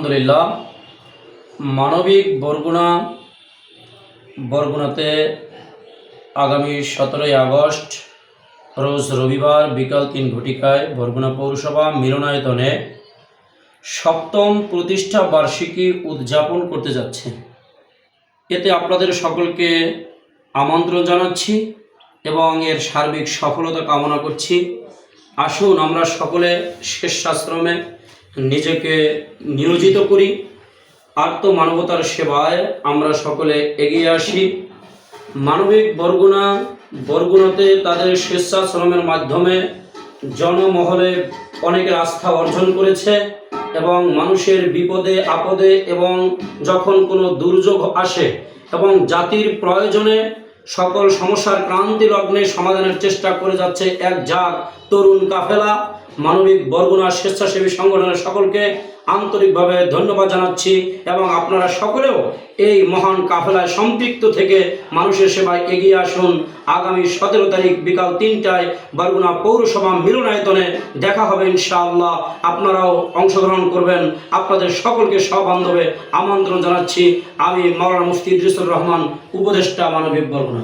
আলহামদুলিল্লাহ। মানবিক বরগুনাতে আগামী 17ই আগস্ট রোজ রবিবার বিকাল 3 ঘটিকায় বরগুনা পৌরসভা মিলনায়তনে সপ্তম প্রতিষ্ঠা বার্ষিকী উদযাপন করতে যাচ্ছে। এতে আপনাদের সকলকে আমন্ত্রণ জানাচ্ছি এবং এর সার্বিক সফলতা কামনা করছি। আসুন আমরা সকলে স্বেচ্ছাশ্রমে নিজেকে নিয়োজিত করি, আত্মমানবতার সেবায় আমরা সকলে এগিয়ে আসি। মানবিক বরগুনাতে তাদের স্বেচ্ছাশ্রমের মাধ্যমে জনমহলে অনেকের আস্থা অর্জন করেছে এবং মানুষের বিপদে আপদে এবং যখন কোনো দুর্যোগ আসে এবং জাতির প্রয়োজনে সকল সমস্যার ক্রান্তি লগ্নে সমাধানের চেষ্টা করে যাচ্ছে এক জাগ তরুণ কাফেলা। মানবিক বরগুনা স্বেচ্ছাসেবী সংগঠনের সকলকে আন্তরিকভাবে ধন্যবাদ জানাচ্ছি এবং আপনারা সকলেও এই মহান কাফেলায় সম্পৃক্ত থেকে মানুষের সেবায় এগিয়ে আসুন। আগামী 17 তারিখ বিকাল 3টায় বরগুনা পৌরসভা মিলনায়তনে দেখা হবে ইনশাআল্লাহ। আপনারাও অংশগ্রহণ করবেন। আপনাদের সকলকে সবান্ধবে আমন্ত্রণ জানাচ্ছি। আমি মাওলানা মুফতি ইদ্রিসুর রহমান, উপদেষ্টা মানবিক বরগুনা।